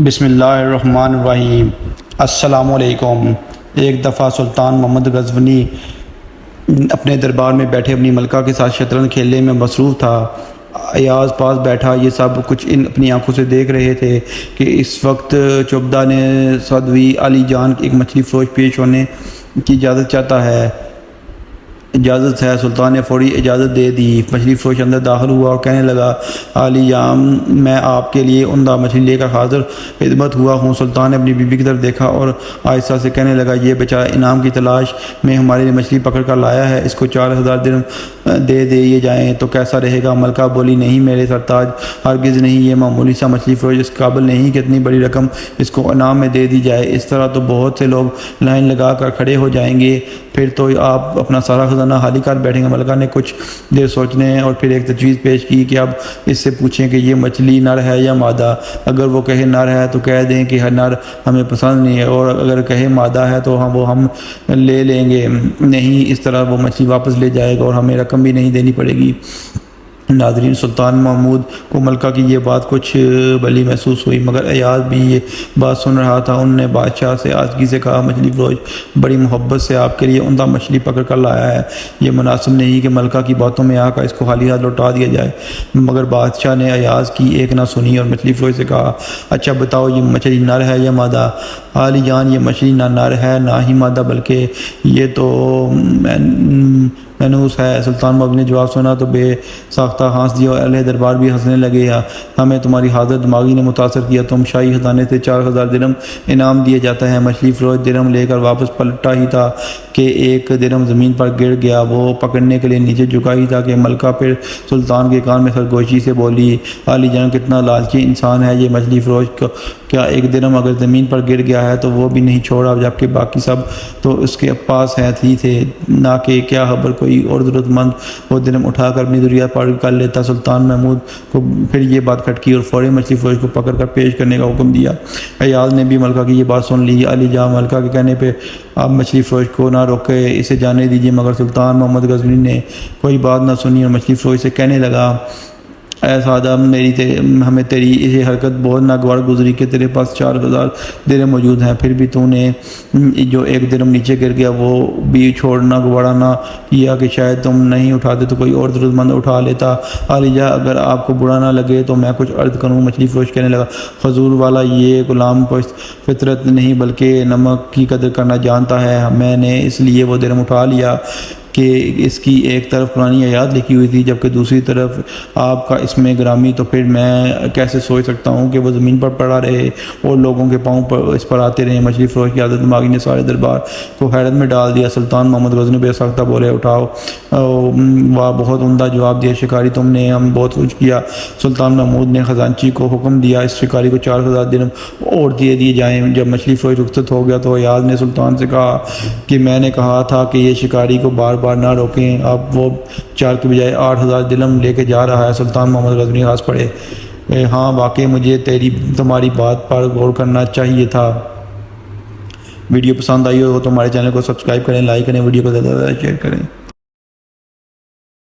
بسم اللہ الرحمن الرحیم۔ السلام علیکم۔ ایک دفعہ سلطان محمد غزنوی اپنے دربار میں بیٹھے اپنی ملکہ کے ساتھ شطرنج کھیلنے میں مصروف تھا۔ ایاز پاس بیٹھا یہ سب کچھ اپنی آنکھوں سے دیکھ رہے تھے کہ اس وقت چوبدہ نے سعدوی علی جان ایک مچھلی فروش پیش ہونے کی اجازت چاہتا ہے۔ اجازت ہے۔ سلطان نے فوری اجازت دے دی۔ مچھلی فروش اندر داخل ہوا اور کہنے لگا، علی جان میں آپ کے لیے عمدہ مچھلی لے کر حاضر خدمت ہوا ہوں۔ سلطان نے اپنی بیوی کی طرف دیکھا اور آہستہ سے کہنے لگا، یہ بیچارہ انعام کی تلاش میں ہمارے لیے مچھلی پکڑ کر لایا ہے، اس کو 4000 درہم دے دیے جائیں تو کیسا رہے گا؟ ملکہ بولی، نہیں میرے سرتاج، ہرگز نہیں، یہ معمولی سا مچھلی فروش اس قابل نہیں کہ اتنی بڑی رقم اس کو انعام میں دے دی جائے۔ اس طرح تو بہت سے لوگ لائن لگا کر کھڑے ہو جائیں گے، پھر تو آپ اپنا سارا خزانہ خالی کر بیٹھیں گے۔ ملکہ نے کچھ دیر سوچنے اور پھر ایک تجویز پیش کی کہ اب اس سے پوچھیں کہ یہ مچھلی نر ہے یا مادہ۔ اگر وہ کہے نر ہے تو کہہ دیں کہ نر ہمیں پسند نہیں ہے، اور اگر کہے مادہ ہے تو وہ ہم لے لیں گے، نہیں اس طرح وہ مچھلی واپس لے جائے گا اور ہمیں رقم بھی نہیں دینی پڑے گی۔ ناظرین، سلطان محمود کو ملکہ کی یہ بات کچھ بھلی محسوس ہوئی، مگر ایاز بھی یہ بات سن رہا تھا۔ انہوں نے بادشاہ سے آجزی سے کہا، مچھلی فروش بڑی محبت سے آپ کے لیے عمدہ مچھلی پکڑ کر لایا ہے، یہ مناسب نہیں کہ ملکہ کی باتوں میں آ کر اس کو خالی ہاتھ لوٹا دیا جائے۔ مگر بادشاہ نے ایاز کی ایک نہ سنی اور مچھلی فروش سے کہا، اچھا بتاؤ یہ مچھلی نر ہے یا مادہ؟ علی جان، یہ مچھلی نہ نر ہے نہ ہی مادہ، بلکہ یہ تو مینوس ہے۔ سلطان محمود نے جواب سنا تو بے ساختہ ہنس دیا اور اہل دربار بھی ہنسنے لگے۔ ہمیں تمہاری حاضر دماغی نے متاثر کیا، تم شاہی خزانے سے 4000 درہم انعام دیا جاتا ہے۔ مچھلی فروش درہم لے کر واپس پلٹا ہی تھا کہ ایک درہم زمین پر گر گیا۔ وہ پکڑنے کے لیے نیچے جھکا ہی تھا کہ ملکہ پھر سلطان کے کان میں سرگوشی سے بولی، علی جان کتنا لالچی انسان ہے یہ مچھلی فروش، کیا ایک درہم اگر زمین پر گر گیا ہے تو وہ بھی نہیں چھوڑا، جبکہ باقی سب تو اس کے پاس ہی تھے، نہ کہ کیا خبر کوئی اور ضرورت مند وہ درہم اٹھا کر اپنی ضروریات پار کر لیتا۔ سلطان محمود کو پھر یہ بات کھٹکی اور فوری مچھلی فروش کو پکڑ کر پیش کرنے کا حکم دیا۔ ایاز نے بھی ملکہ کی یہ بات سن لی۔ علی جان، ملکہ کے کہنے پہ آپ مچھلی فروش کو نہ روکے، اسے جانے دیجیے۔ مگر سلطان محمد غزنوی نے کوئی بات نہ سنی اور مچھلی فروش سے کہنے لگا، اے سادہ، ہمیں تیری یہ حرکت بہت ناگوار گزری کہ تیرے پاس 4000 درہم موجود ہیں، پھر بھی تو نے جو ایک درہم نیچے گر گیا وہ بھی چھوڑنا گوارا نہ کیا کہ شاید تم نہیں اٹھاتے تو کوئی اور ضرورت مند اٹھا لیتا۔ علی جان، اگر آپ کو برا نہ لگے تو میں کچھ عرض کروں؟ مچھلی فروش کہنے لگا، حضور والا یہ غلام فطرت نہیں بلکہ نمک کی قدر کرنا جانتا ہے، میں نے اس لیے وہ درہم اٹھا لیا کہ اس کی ایک طرف پرانی آیات لکھی ہوئی تھی جبکہ دوسری طرف آپ کا اس میں گرامی، تو پھر میں کیسے سوچ سکتا ہوں کہ وہ زمین پر پڑا رہے اور لوگوں کے پاؤں پر اس پر آتے رہے۔ مچھلی فروش کی عادت دماغی نے سارے دربار کو حیرت میں ڈال دیا۔ سلطان محمد غزنوی بے ساختہ بولے، اٹھاؤ، واہ بہت عمدہ جواب دیا شکاری تم نے، ہم بہت کچھ کیا۔ سلطان محمود نے خزانچی کو حکم دیا، اس شکاری کو 4000 درہم اور دیے جائیں۔ جب مچھلی فروش رخصت ہو گیا تو ایاز نے سلطان سے کہا کہ میں نے کہا تھا کہ یہ شکاری کو بار بار نہ روکیں، اب وہ 4 کے بجائے 8000 درہم لے کے جا رہا ہے۔ سلطان محمد غزنوی ہنس پڑے، ہاں واقعی مجھے تمہاری بات پر غور کرنا چاہیے تھا۔ ویڈیو پسند آئی ہو تو ہمارے چینل کو سبسکرائب کریں، لائک کریں، ویڈیو کو زیادہ سے زیادہ شیئر کریں۔